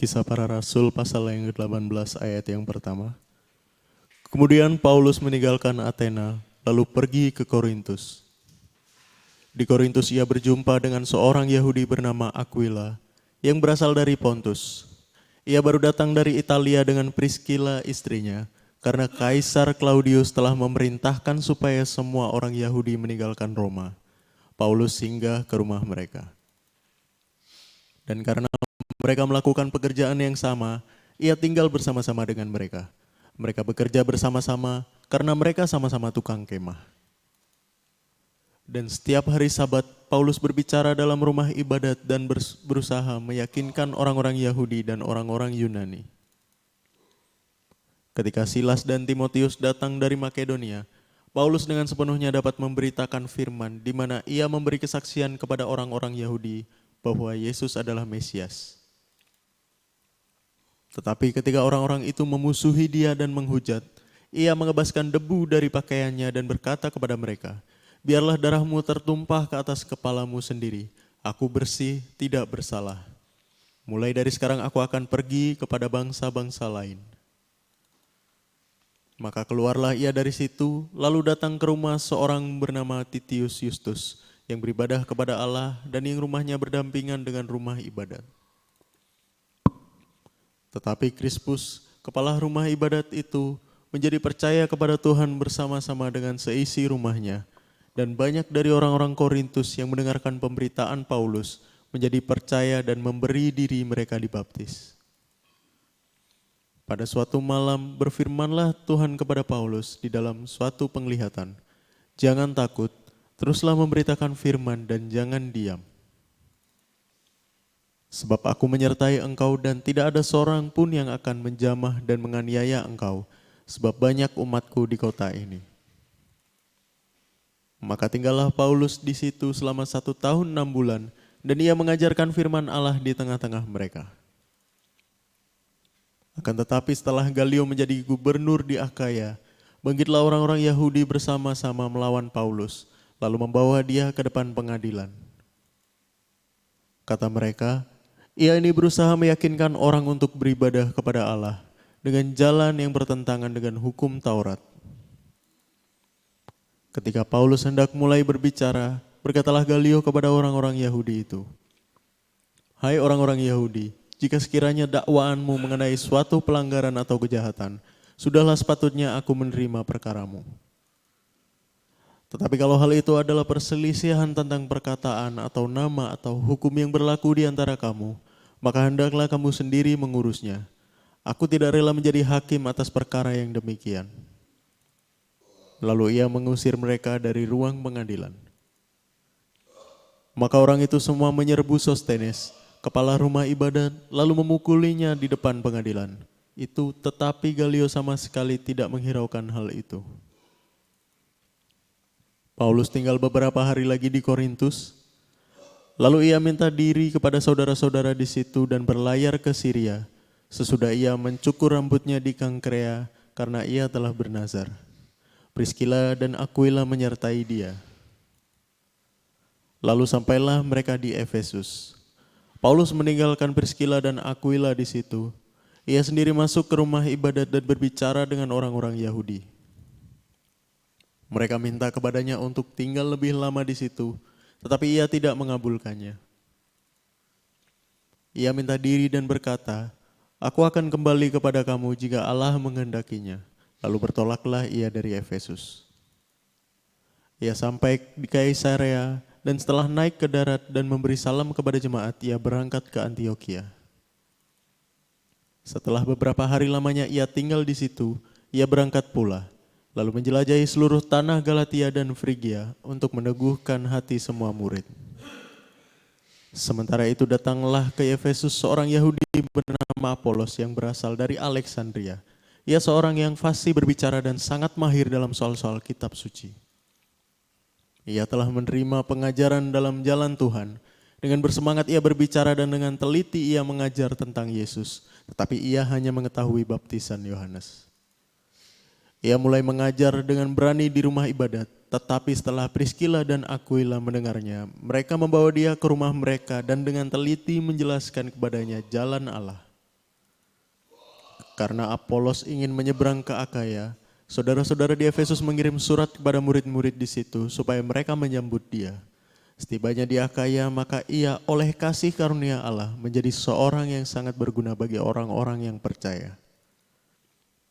Kisah Para Rasul pasal yang ke-18 ayat yang pertama. Kemudian Paulus meninggalkan Athena, lalu pergi ke Korintus. Di Korintus ia berjumpa dengan seorang Yahudi bernama Aquila yang berasal dari Pontus. Ia baru datang dari Italia dengan Priscilla istrinya, karena Kaisar Claudius telah memerintahkan supaya semua orang Yahudi meninggalkan Roma. Paulus singgah ke rumah mereka. Dan karena mereka melakukan pekerjaan yang sama, ia tinggal bersama-sama dengan mereka. Mereka bekerja bersama-sama karena mereka sama-sama tukang kemah. Dan setiap hari Sabat, Paulus berbicara dalam rumah ibadat dan berusaha meyakinkan orang-orang Yahudi dan orang-orang Yunani. Ketika Silas dan Timotius datang dari Makedonia, Paulus dengan sepenuhnya dapat memberitakan firman di mana ia memberi kesaksian kepada orang-orang Yahudi bahwa Yesus adalah Mesias. Tetapi ketika orang-orang itu memusuhi dia dan menghujat, ia mengebaskan debu dari pakaiannya dan berkata kepada mereka, "Biarlah darahmu tertumpah ke atas kepalamu sendiri. Aku bersih, tidak bersalah. Mulai dari sekarang aku akan pergi kepada bangsa-bangsa lain." Maka keluarlah ia dari situ, lalu datang ke rumah seorang bernama Titius Justus, yang beribadah kepada Allah dan yang rumahnya berdampingan dengan rumah ibadat. Tetapi Krispus, kepala rumah ibadat itu, menjadi percaya kepada Tuhan bersama-sama dengan seisi rumahnya, dan banyak dari orang-orang Korintus yang mendengarkan pemberitaan Paulus menjadi percaya dan memberi diri mereka dibaptis. Pada suatu malam berfirmanlah Tuhan kepada Paulus di dalam suatu penglihatan, "Jangan takut, teruslah memberitakan firman dan jangan diam. Sebab aku menyertai engkau dan tidak ada seorang pun yang akan menjamah dan menganiaya engkau, sebab banyak umatku di kota ini." Maka tinggallah Paulus di situ selama 1 tahun 6 bulan, dan ia mengajarkan firman Allah di tengah-tengah mereka. Akan tetapi setelah Galio menjadi gubernur di Akhaya, bangkitlah orang-orang Yahudi bersama-sama melawan Paulus, lalu membawa dia ke depan pengadilan. Kata mereka, "Ia ini berusaha meyakinkan orang untuk beribadah kepada Allah dengan jalan yang bertentangan dengan hukum Taurat." Ketika Paulus hendak mulai berbicara, berkatalah Galio kepada orang-orang Yahudi itu, "Hai orang-orang Yahudi, jika sekiranya dakwaanmu mengenai suatu pelanggaran atau kejahatan, sudahlah sepatutnya aku menerima perkaramu. Tetapi kalau hal itu adalah perselisihan tentang perkataan atau nama atau hukum yang berlaku di antara kamu, maka hendaklah kamu sendiri mengurusnya. Aku tidak rela menjadi hakim atas perkara yang demikian." Lalu ia mengusir mereka dari ruang pengadilan. Maka orang itu semua menyerbu Sostenes, kepala rumah ibadat, lalu memukulinya di depan pengadilan. Tetapi Galio sama sekali tidak menghiraukan hal itu. Paulus tinggal beberapa hari lagi di Korintus, lalu ia minta diri kepada saudara-saudara di situ dan berlayar ke Syria, sesudah ia mencukur rambutnya di Kangkrea karena ia telah bernazar. Priscilla dan Aquila menyertai dia. Lalu sampailah mereka di Efesus. Paulus meninggalkan Priscilla dan Aquila di situ. Ia sendiri masuk ke rumah ibadat dan berbicara dengan orang-orang Yahudi. Mereka minta kepadanya untuk tinggal lebih lama di situ, tetapi ia tidak mengabulkannya. Ia minta diri dan berkata, "Aku akan kembali kepada kamu jika Allah menghendakinya." Lalu bertolaklah ia dari Efesus. Ia sampai di Kaisarea, dan setelah naik ke darat dan memberi salam kepada jemaat, ia berangkat ke Antiokhia. Setelah beberapa hari lamanya ia tinggal di situ, ia berangkat pula, lalu menjelajahi seluruh tanah Galatia dan Frigia untuk meneguhkan hati semua murid. Sementara itu datanglah ke Efesus seorang Yahudi bernama Apolos yang berasal dari Alexandria. Ia seorang yang fasih berbicara dan sangat mahir dalam soal-soal kitab suci. Ia telah menerima pengajaran dalam jalan Tuhan. Dengan bersemangat ia berbicara dan dengan teliti ia mengajar tentang Yesus. Tetapi ia hanya mengetahui baptisan Yohanes. Ia mulai mengajar dengan berani di rumah ibadat. Tetapi setelah Priscilla dan Aquila mendengarnya, mereka membawa dia ke rumah mereka dan dengan teliti menjelaskan kepadanya jalan Allah. Karena Apolos ingin menyeberang ke Akaya, saudara-saudara di Efesus mengirim surat kepada murid-murid di situ supaya mereka menyambut dia. Setibanya di Akaya, maka ia oleh kasih karunia Allah menjadi seorang yang sangat berguna bagi orang-orang yang percaya.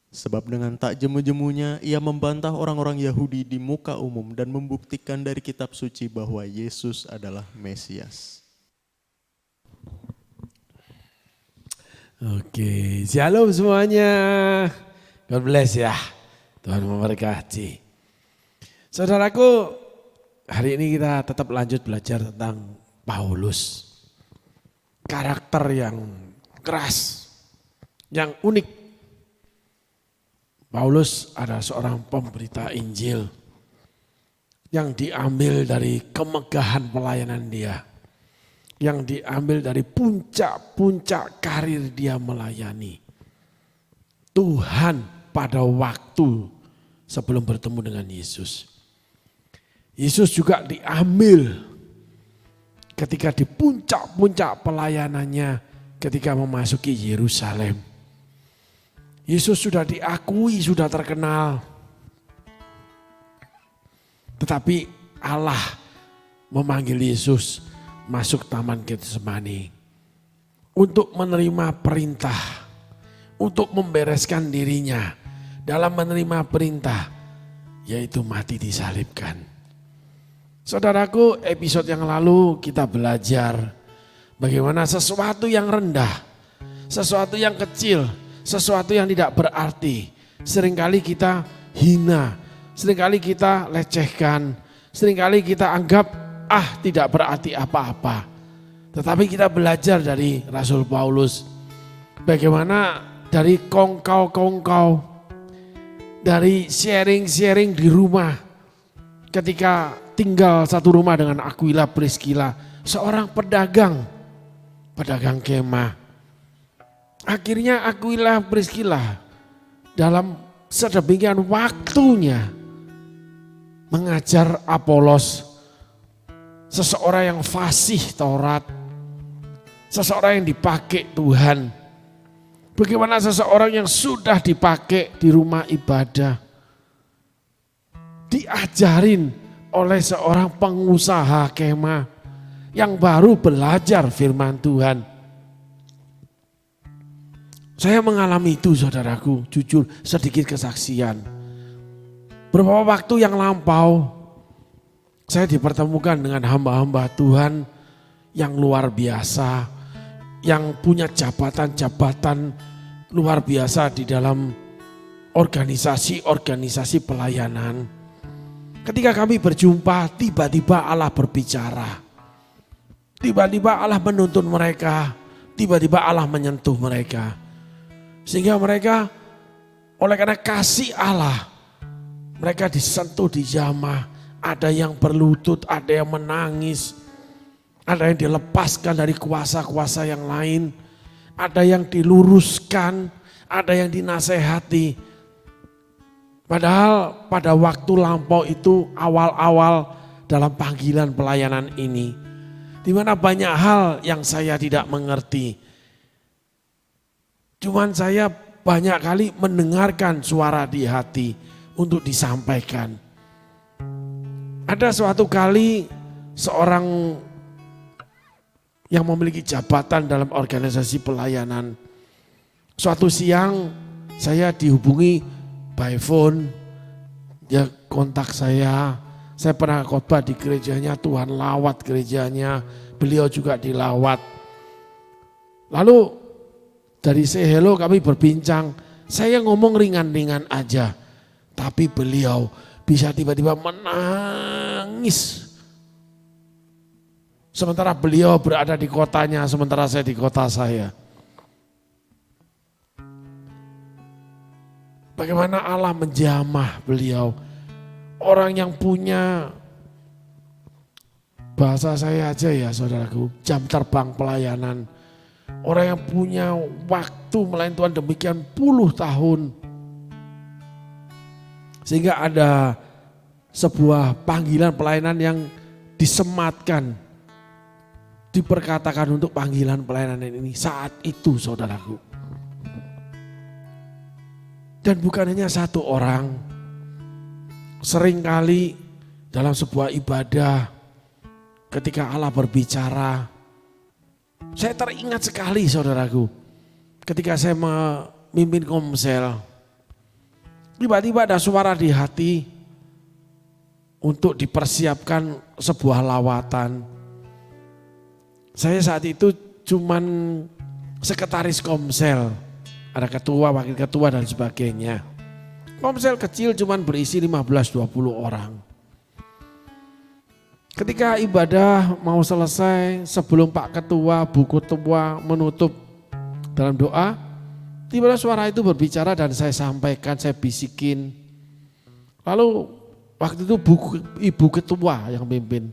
Sebab dengan tak jemu-jemunya ia membantah orang-orang Yahudi di muka umum dan membuktikan dari kitab suci bahwa Yesus adalah Mesias. Oke, shalom semuanya. God bless ya. Tuhan memberkati. Saudaraku, hari ini kita tetap lanjut belajar tentang Paulus. Karakter yang keras, yang unik. Paulus adalah seorang pemberita Injil yang diambil dari kemegahan pelayanan dia. Yang diambil dari puncak-puncak karir dia melayani. Tuhan pada waktu sebelum bertemu dengan Yesus. Yesus juga diambil ketika di puncak-puncak pelayanannya ketika memasuki Yerusalem. Yesus sudah diakui, sudah terkenal. Tetapi Allah memanggil Yesus masuk taman Getsemani untuk menerima perintah, untuk membereskan dirinya dalam menerima perintah, yaitu mati disalibkan. Saudaraku, episode yang lalu kita belajar bagaimana sesuatu yang rendah, sesuatu yang kecil, sesuatu yang tidak berarti, seringkali kita hina, seringkali kita lecehkan, seringkali kita anggap tidak berarti apa-apa. Tetapi kita belajar dari Rasul Paulus, bagaimana dari kongkau-kongkau, dari sharing-sharing di rumah, ketika tinggal satu rumah dengan Aquila Priscilla, seorang pedagang kemah. Akhirnya Aquila Priscilla dalam sedemikian waktunya mengajar Apolos, seseorang yang fasih Taurat, seseorang yang dipakai Tuhan. Bagaimana seseorang yang sudah dipakai di rumah ibadah diajarin oleh seorang pengusaha kemah yang baru belajar firman Tuhan. Saya mengalami itu, saudaraku, jujur sedikit kesaksian. Beberapa waktu yang lampau saya dipertemukan dengan hamba-hamba Tuhan yang luar biasa, yang punya jabatan-jabatan luar biasa di dalam organisasi-organisasi pelayanan. Ketika kami berjumpa, tiba-tiba Allah berbicara. Tiba-tiba Allah menuntun mereka, tiba-tiba Allah menyentuh mereka. Sehingga mereka oleh karena kasih Allah, mereka disentuh di jamah. Ada yang berlutut, ada yang menangis, ada yang dilepaskan dari kuasa-kuasa yang lain, ada yang diluruskan, ada yang dinasehati. Padahal pada waktu lampau itu awal-awal dalam panggilan pelayanan ini, di mana banyak hal yang saya tidak mengerti. Cuman saya banyak kali mendengarkan suara di hati untuk disampaikan. Ada suatu kali seorang yang memiliki jabatan dalam organisasi pelayanan. Suatu siang saya dihubungi by phone, dia kontak saya pernah khotbah di gerejanya, Tuhan lawat gerejanya, beliau juga dilawat. Lalu dari say hello kami berbincang, saya ngomong ringan-ringan aja, tapi beliau bisa tiba-tiba menangis. Sementara beliau berada di kotanya, sementara saya di kota saya. Bagaimana Allah menjamah beliau. Orang yang punya, bahasa saya aja ya saudaraku, jam terbang pelayanan. Orang yang punya waktu melayani Tuhan demikian puluh tahun. Sehingga ada sebuah panggilan pelayanan yang disematkan, diperkatakan untuk panggilan pelayanan ini saat itu saudaraku. Dan bukan hanya satu orang, seringkali dalam sebuah ibadah ketika Allah berbicara, saya teringat sekali saudaraku, ketika saya memimpin komsel, tiba-tiba ada suara di hati untuk dipersiapkan sebuah lawatan. Saya saat itu cuman sekretaris komsel, ada ketua, wakil ketua dan sebagainya. Komsel kecil cuman berisi 15-20 orang. Ketika ibadah mau selesai, sebelum Pak Ketua, Bu Ketua menutup dalam doa, tiba-tiba suara itu berbicara dan saya sampaikan, saya bisikin. Lalu waktu itu Ibu Ketua yang pimpin,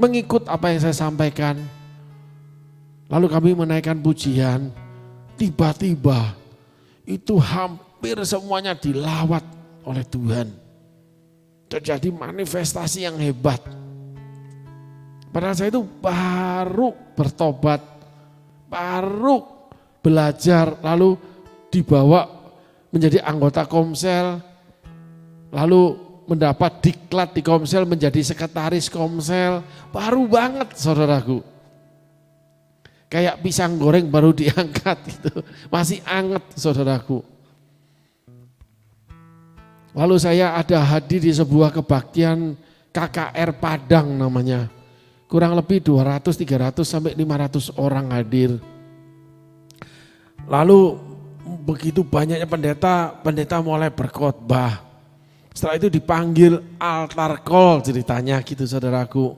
mengikut apa yang saya sampaikan. Lalu kami menaikkan pujian, tiba-tiba itu hampir semuanya dilawat oleh Tuhan. Terjadi manifestasi yang hebat. Padahal saya itu baru bertobat, baru belajar, lalu dibawa menjadi anggota komsel, lalu mendapat diklat di komsel menjadi sekretaris komsel. Baru banget saudaraku. Kayak pisang goreng baru diangkat itu, masih anget saudaraku. Lalu saya ada hadir di sebuah kebaktian KKR Padang namanya. Kurang lebih 200, 300 sampai 500 orang hadir. Lalu begitu banyaknya pendeta mulai berkhotbah. Setelah itu dipanggil altar call ceritanya gitu saudaraku.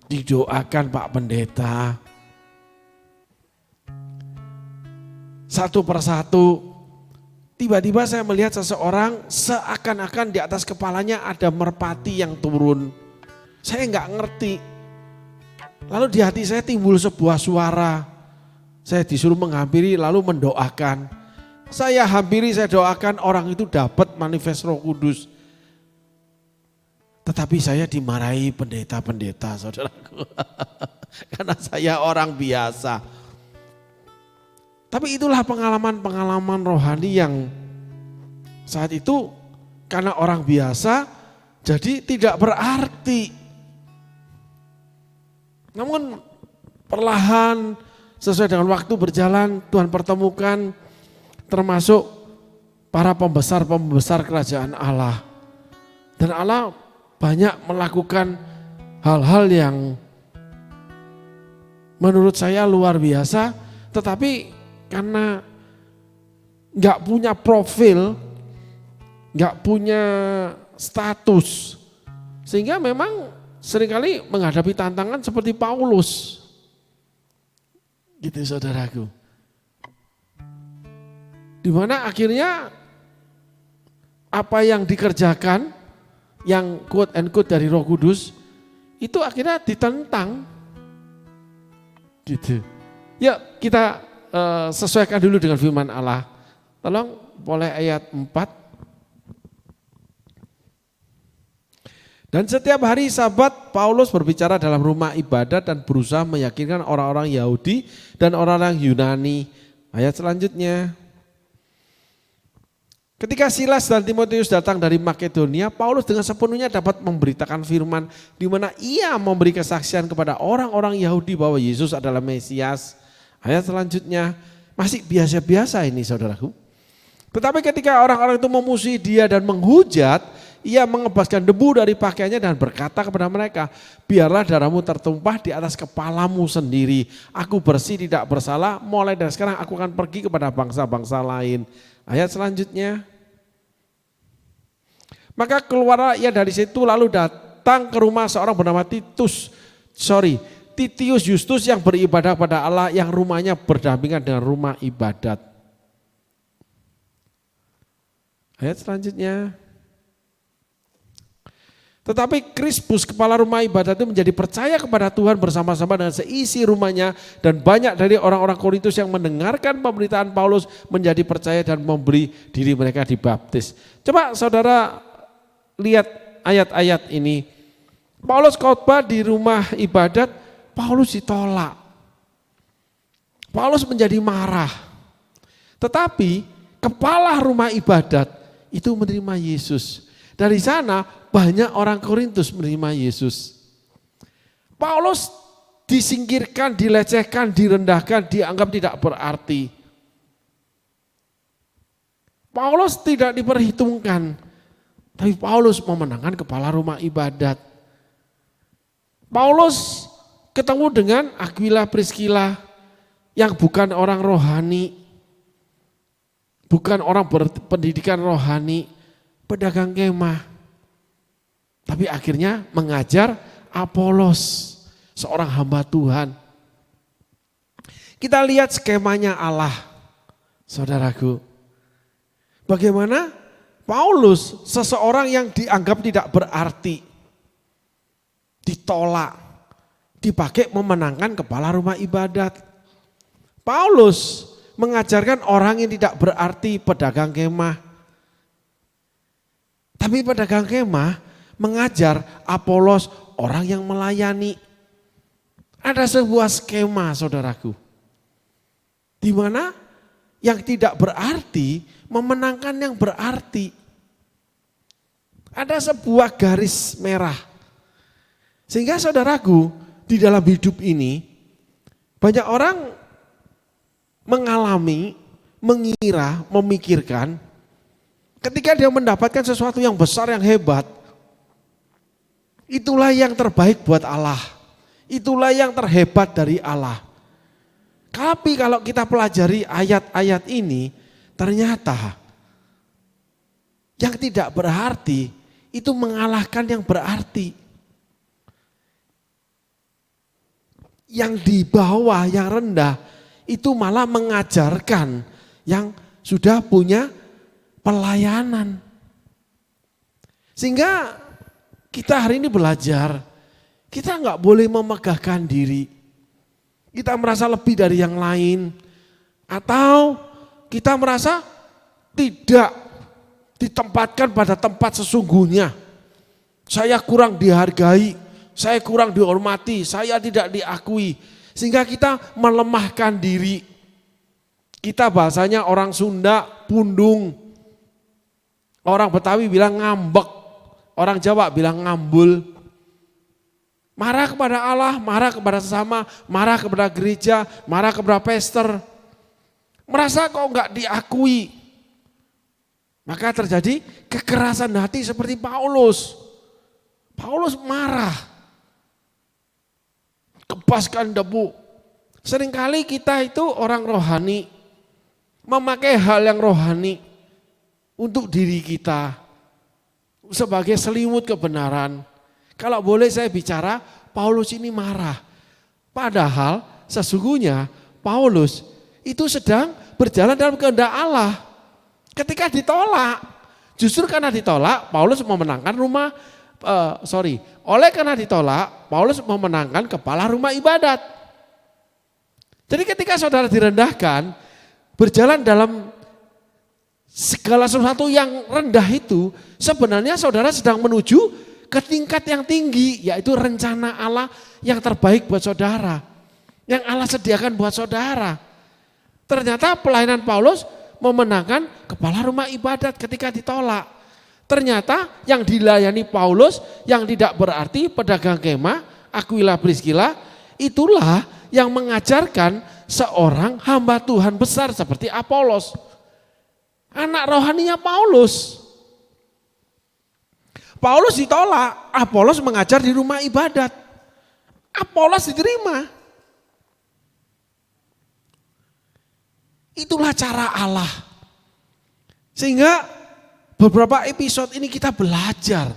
Didoakan Pak Pendeta. Satu persatu. Tiba-tiba saya melihat seseorang seakan-akan di atas kepalanya ada merpati yang turun. Saya nggak ngerti. Lalu di hati saya timbul sebuah suara. Saya disuruh menghampiri lalu mendoakan. Saya hampiri, saya doakan, orang itu dapat manifest Roh Kudus. Tetapi saya dimarahi pendeta-pendeta saudaraku. Karena saya orang biasa. Tapi itulah pengalaman-pengalaman rohani yang saat itu karena orang biasa jadi tidak berarti. Namun perlahan sesuai dengan waktu berjalan Tuhan pertemukan termasuk para pembesar-pembesar kerajaan Allah. Dan Allah banyak melakukan hal-hal yang menurut saya luar biasa, tetapi karena nggak punya profil, nggak punya status, sehingga memang seringkali menghadapi tantangan seperti Paulus. Gitu saudaraku. Dimana akhirnya apa yang dikerjakan, yang quote and quote dari Roh Kudus, itu akhirnya ditentang. Gitu. Ya kita sesuaikan dulu dengan firman Allah. Tolong boleh ayat 4. Dan setiap hari Sabat Paulus berbicara dalam rumah ibadat dan berusaha meyakinkan orang-orang Yahudi dan orang-orang Yunani. Ayat selanjutnya. Ketika Silas dan Timotius datang dari Makedonia, Paulus dengan sepenuhnya dapat memberitakan firman di mana ia memberi kesaksian kepada orang-orang Yahudi bahwa Yesus adalah Mesias. Ayat selanjutnya, masih biasa-biasa ini saudaraku. Tetapi ketika orang-orang itu memusuhi dia dan menghujat, ia mengebaskan debu dari pakaiannya dan berkata kepada mereka, biarlah darahmu tertumpah di atas kepalamu sendiri. Aku bersih tidak bersalah, mulai dari sekarang aku akan pergi kepada bangsa-bangsa lain. Ayat selanjutnya. Maka keluarlah ia dari situ lalu datang ke rumah seorang bernama Titius Justus yang beribadah pada Allah yang rumahnya berdampingan dengan rumah ibadat. Ayat selanjutnya. Tetapi Krispus kepala rumah ibadat itu menjadi percaya kepada Tuhan bersama-sama dengan seisi rumahnya dan banyak dari orang-orang Korintus yang mendengarkan pemberitaan Paulus menjadi percaya dan memberi diri mereka dibaptis. Coba saudara lihat ayat-ayat ini. Paulus khotbah di rumah ibadat, Paulus ditolak. Paulus menjadi marah. Tetapi kepala rumah ibadat itu menerima Yesus. Dari sana banyak orang Korintus menerima Yesus. Paulus disingkirkan, dilecehkan, direndahkan, dianggap tidak berarti. Paulus tidak diperhitungkan, tapi Paulus memenangkan kepala rumah ibadat. Paulus ketemu dengan Aquila Priscilla yang bukan orang rohani, bukan orang berpendidikan rohani, pedagang kemah. Tapi akhirnya mengajar Apolos, seorang hamba Tuhan. Kita lihat skemanya Allah, saudaraku. Bagaimana Paulus, seseorang yang dianggap tidak berarti, ditolak, dipakai memenangkan kepala rumah ibadat. Paulus mengajarkan orang yang tidak berarti, pedagang kemah. Tapi pedagang kemah mengajar Apolos, orang yang melayani. Ada sebuah skema, saudaraku, di mana yang tidak berarti memenangkan yang berarti. Ada sebuah garis merah. Sehingga saudaraku, di dalam hidup ini banyak orang mengalami, mengira, memikirkan ketika dia mendapatkan sesuatu yang besar, yang hebat, itulah yang terbaik buat Allah. Itulah yang terhebat dari Allah. Tapi kalau kita pelajari ayat-ayat ini, ternyata yang tidak berarti itu mengalahkan yang berarti. Yang di bawah, yang rendah, itu malah mengajarkan yang sudah punya pelayanan. Sehingga kita hari ini belajar, kita nggak boleh memegahkan diri. Kita merasa lebih dari yang lain. Atau kita merasa tidak ditempatkan pada tempat sesungguhnya. Saya kurang dihargai, saya kurang dihormati, saya tidak diakui. Sehingga kita melemahkan diri. Kita bahasanya orang Sunda pundung. Orang Betawi bilang ngambek. Orang Jawa bilang ngambul. Marah kepada Allah, marah kepada sesama, marah kepada gereja, marah kepada pastor. Merasa kok enggak diakui. Maka terjadi kekerasan hati seperti Paulus. Paulus marah. Kepaskan debu. Seringkali kita itu orang rohani. Memakai hal yang rohani untuk diri kita. Sebagai selimut kebenaran. Kalau boleh saya bicara, Paulus ini marah. Padahal sesungguhnya Paulus itu sedang berjalan dalam kehendak Allah. Ketika ditolak, justru karena ditolak, Paulus memenangkan oleh karena ditolak, Paulus memenangkan kepala rumah ibadat. Jadi ketika saudara direndahkan, berjalan dalam segala sesuatu yang rendah itu, sebenarnya saudara sedang menuju ke tingkat yang tinggi, yaitu rencana Allah yang terbaik buat saudara. Yang Allah sediakan buat saudara. Ternyata pelayanan Paulus memenangkan kepala rumah ibadat ketika ditolak. Ternyata yang dilayani Paulus yang tidak berarti pedagang kemah, Aquila Priscilla, itulah yang mengajarkan seorang hamba Tuhan besar seperti Apolos. Anak rohaninya Paulus. Paulus ditolak, Apolos mengajar di rumah ibadat. Apolos diterima. Itulah cara Allah. Sehingga beberapa episode ini kita belajar.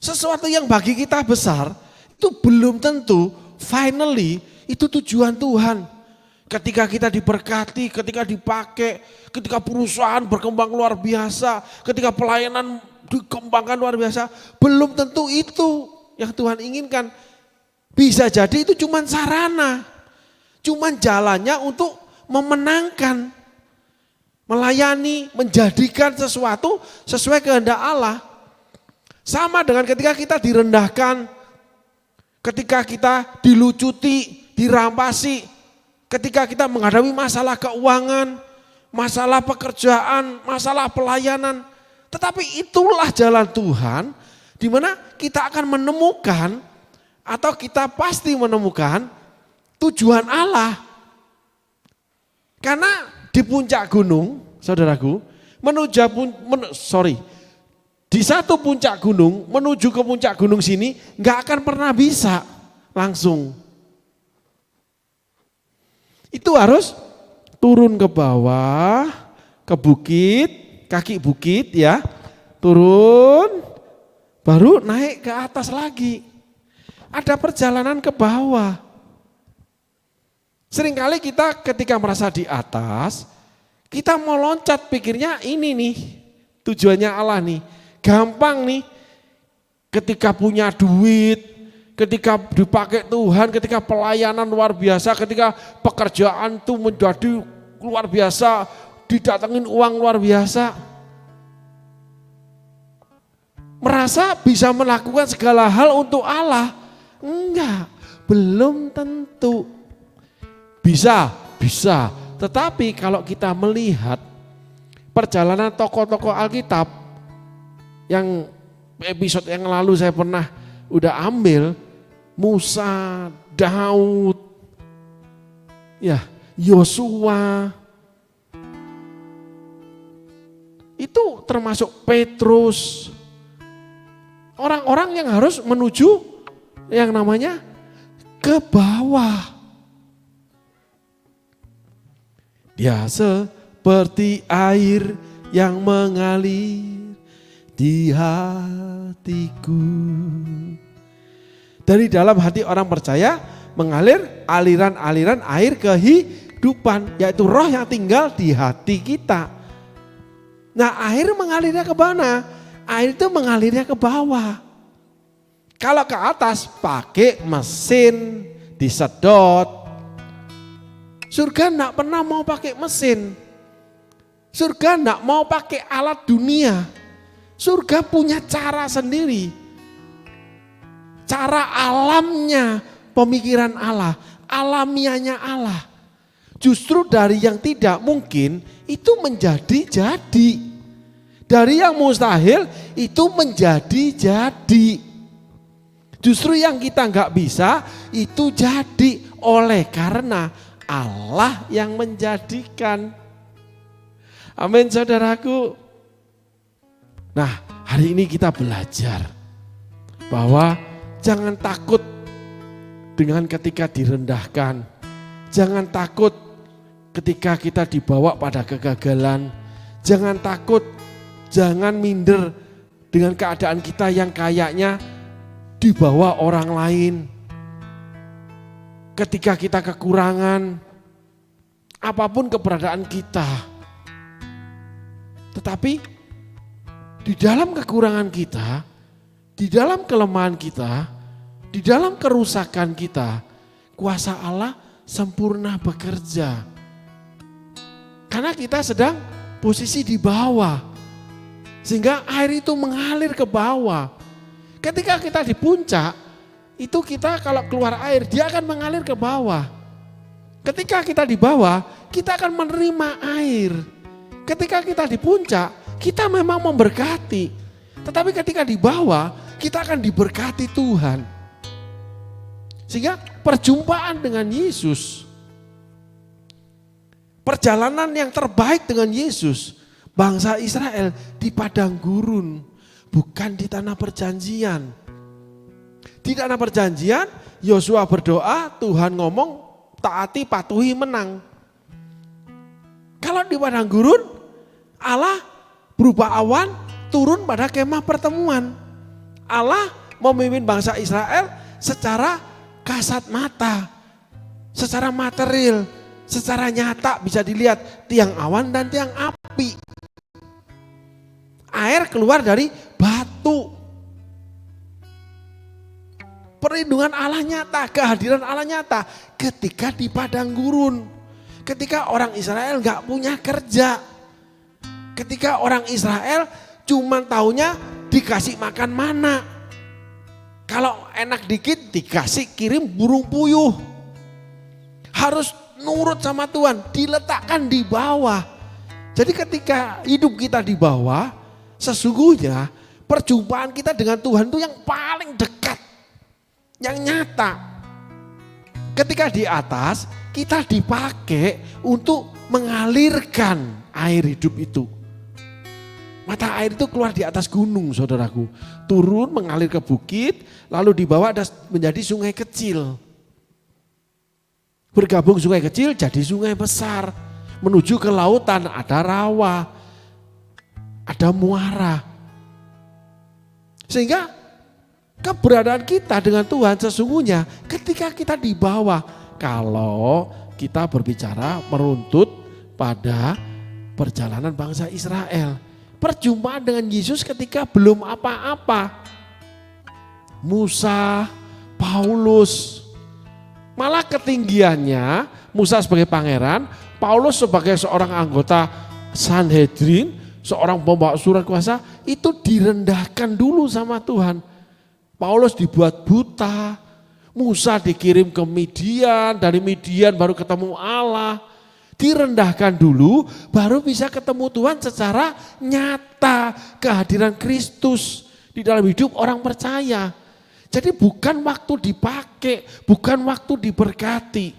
Sesuatu yang bagi kita besar, itu belum tentu finally itu tujuan Tuhan. Ketika kita diberkati, ketika dipakai, ketika perusahaan berkembang luar biasa, ketika pelayanan dikembangkan luar biasa, belum tentu itu yang Tuhan inginkan. Bisa jadi itu cuma sarana, cuma jalannya untuk memenangkan, melayani, menjadikan sesuatu sesuai kehendak Allah. Sama dengan ketika kita direndahkan, ketika kita dilucuti, dirampasi, ketika kita menghadapi masalah keuangan, masalah pekerjaan, masalah pelayanan. Tetapi itulah jalan Tuhan di mana kita akan menemukan atau kita pasti menemukan tujuan Allah. Karena di puncak gunung, saudaraku, di satu puncak gunung menuju ke puncak gunung sini nggak akan pernah bisa langsung. Itu harus turun ke bawah, ke bukit, kaki bukit ya, turun, baru naik ke atas lagi. Ada perjalanan ke bawah. Seringkali kita ketika merasa di atas, kita mau loncat pikirnya ini nih, tujuannya Allah nih. Gampang nih, ketika punya duit, ketika dipakai Tuhan, ketika pelayanan luar biasa, ketika pekerjaan itu menjadi luar biasa, didatengin uang luar biasa. Merasa bisa melakukan segala hal untuk Allah. Enggak, belum tentu. Bisa. Tetapi kalau kita melihat perjalanan tokoh-tokoh Alkitab yang episode yang lalu saya pernah udah ambil, Musa, Daud, ya Yosua, itu termasuk Petrus, orang-orang yang harus menuju yang namanya ke bawah. Dia seperti air yang mengalir di hatiku. Dari dalam hati orang percaya mengalir aliran-aliran air kehidupan, yaitu roh yang tinggal di hati kita. Nah, air mengalirnya ke mana? Air itu mengalirnya ke bawah. Kalau ke atas pakai mesin disedot. Surga enggak pernah mau pakai mesin. Surga enggak mau pakai alat dunia. Surga punya cara sendiri. Cara alamnya pemikiran Allah, alamiahnya Allah. Justru dari yang tidak mungkin itu menjadi jadi. Dari yang mustahil itu menjadi jadi. Justru yang kita enggak bisa itu jadi oleh karena Allah yang menjadikan. Amin saudaraku. Nah, hari ini kita belajar bahwa jangan takut dengan ketika direndahkan. Jangan takut ketika kita dibawa pada kegagalan. Jangan takut, jangan minder dengan keadaan kita yang kayaknya dibawa orang lain. Ketika kita kekurangan, apapun keberadaan kita. Tetapi di dalam kekurangan kita, di dalam kelemahan kita, di dalam kerusakan kita, kuasa Allah sempurna bekerja. Karena kita sedang posisi di bawah. Sehingga air itu mengalir ke bawah. Ketika kita di puncak, itu kita kalau keluar air, dia akan mengalir ke bawah. Ketika kita di bawah, kita akan menerima air. Ketika kita di puncak, kita memang memberkati. Tetapi ketika di bawah, kita akan diberkati Tuhan. Sehingga perjumpaan dengan Yesus, perjalanan yang terbaik dengan Yesus, bangsa Israel di padang gurun, bukan di tanah perjanjian. Di tanah perjanjian, Yosua berdoa, Tuhan ngomong, taati, patuhi, menang. Kalau di padang gurun, Allah berupa awan turun pada kemah pertemuan. Allah memimpin bangsa Israel secara kasat mata, secara material, secara nyata bisa dilihat tiang awan dan tiang api. Air keluar dari batu. Perlindungan Allah nyata, kehadiran Allah nyata ketika di padang gurun. Ketika orang Israel gak punya kerja. Ketika orang Israel cuma taunya dikasih makan mana. Kalau enak dikit dikasih kirim burung puyuh. Harus nurut sama Tuhan, diletakkan di bawah. Jadi ketika hidup kita di bawah, sesungguhnya perjumpaan kita dengan Tuhan itu yang paling dekat, yang nyata. Ketika di atas, kita dipakai untuk mengalirkan air hidup itu. Mata air itu keluar di atas gunung, saudaraku. Turun mengalir ke bukit, lalu di bawah ada menjadi sungai kecil. Bergabung sungai kecil jadi sungai besar. Menuju ke lautan ada rawa, ada muara. Sehingga keberadaan kita dengan Tuhan sesungguhnya ketika kita di bawah. Kalau kita berbicara meruntut pada perjalanan bangsa Israel. Perjumpaan dengan Yesus ketika belum apa-apa. Musa, Paulus. Malah ketinggiannya Musa sebagai pangeran, Paulus sebagai seorang anggota Sanhedrin, seorang pembawa surat kuasa, itu direndahkan dulu sama Tuhan. Paulus dibuat buta, Musa dikirim ke Midian, dari Midian baru ketemu Allah. Direndahkan dulu, baru bisa ketemu Tuhan secara nyata, kehadiran Kristus di dalam hidup orang percaya. Jadi bukan waktu dipakai, bukan waktu diberkati.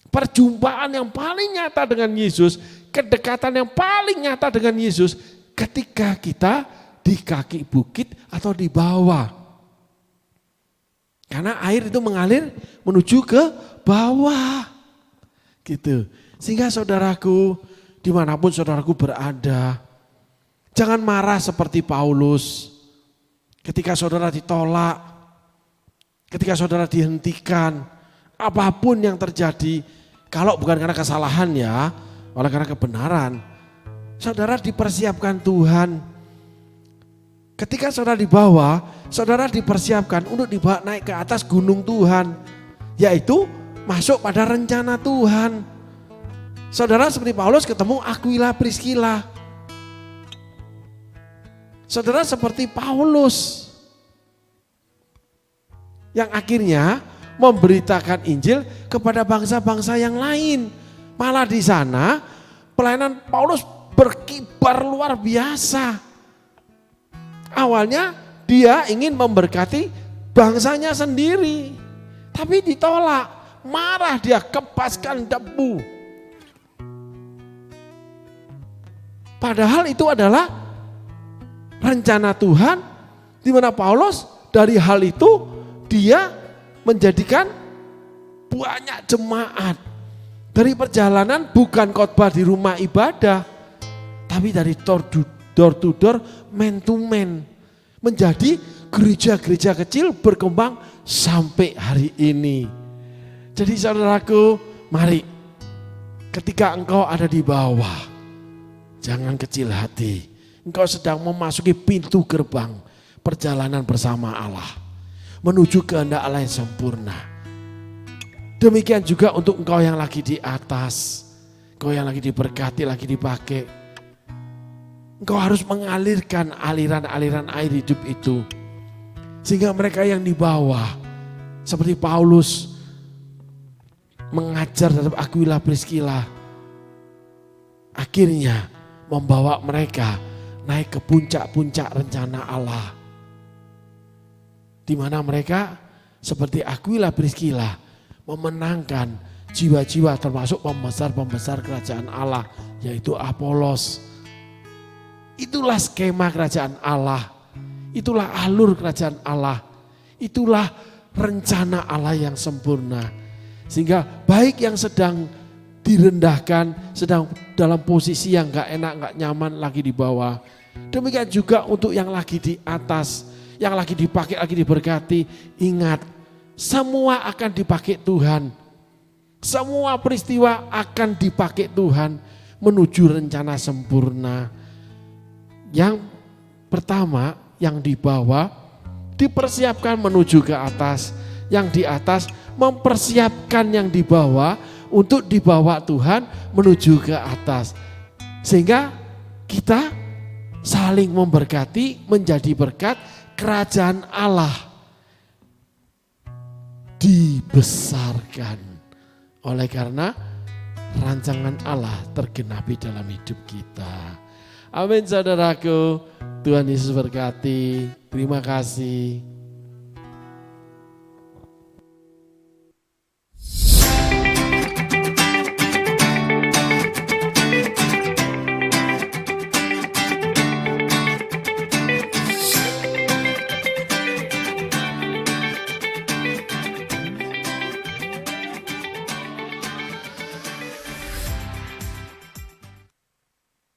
Perjumpaan yang paling nyata dengan Yesus, kedekatan yang paling nyata dengan Yesus ketika kita di kaki bukit atau di bawah. Karena air itu mengalir menuju ke bawah. Gitu. Sehingga saudaraku, dimanapun saudaraku berada, jangan marah seperti Paulus. Ketika saudara ditolak, ketika saudara dihentikan, apapun yang terjadi, kalau bukan karena kesalahan ya, oleh karena kebenaran, saudara dipersiapkan Tuhan. Ketika saudara di bawah, saudara dipersiapkan untuk dibawa naik ke atas gunung Tuhan, yaitu masuk pada rencana Tuhan. Saudara seperti Paulus ketemu Aquila Priscilla. Saudara seperti Paulus yang akhirnya memberitakan Injil kepada bangsa-bangsa yang lain. Malah di sana pelayanan Paulus berkibar luar biasa. Awalnya dia ingin memberkati bangsanya sendiri, tapi ditolak. Marah dia, kepaskan debu. Padahal itu adalah rencana Tuhan, di mana Paulus dari hal itu dia menjadikan banyak jemaat. Dari perjalanan bukan khotbah di rumah ibadah, tapi dari door to door, man to man. Menjadi gereja-gereja kecil berkembang sampai hari ini. Jadi saudaraku, mari ketika engkau ada di bawah, jangan kecil hati. Engkau sedang memasuki pintu gerbang perjalanan bersama Allah. Menuju kehendak Allah yang sempurna. Demikian juga untuk engkau yang lagi di atas. Engkau yang lagi diberkati, lagi dipakai. Engkau harus mengalirkan aliran-aliran air hidup itu. Sehingga mereka yang di bawah, seperti Paulus, mengajar terhadap Aquila Priscilla, akhirnya membawa mereka naik ke puncak-puncak rencana Allah. Di mana mereka seperti Aquila Priscilla memenangkan jiwa-jiwa termasuk pembesar-pembesar kerajaan Allah, yaitu Apolos. Itulah skema kerajaan Allah, itulah alur kerajaan Allah, itulah rencana Allah yang sempurna. Sehingga baik yang sedang direndahkan, sedang dalam posisi yang gak enak, gak nyaman lagi di bawah. Demikian juga untuk yang lagi di atas, yang lagi dipakai, lagi diberkati. Ingat, semua akan dipakai Tuhan. Semua peristiwa akan dipakai Tuhan menuju rencana sempurna. Yang pertama, yang di bawah dipersiapkan menuju ke atas. Yang di atas mempersiapkan yang di bawah untuk dibawa Tuhan menuju ke atas. Sehingga kita saling memberkati, menjadi berkat. Kerajaan Allah dibesarkan oleh karena rancangan Allah tergenapi dalam hidup kita. Amin saudaraku, Tuhan Yesus berkati. Terima kasih.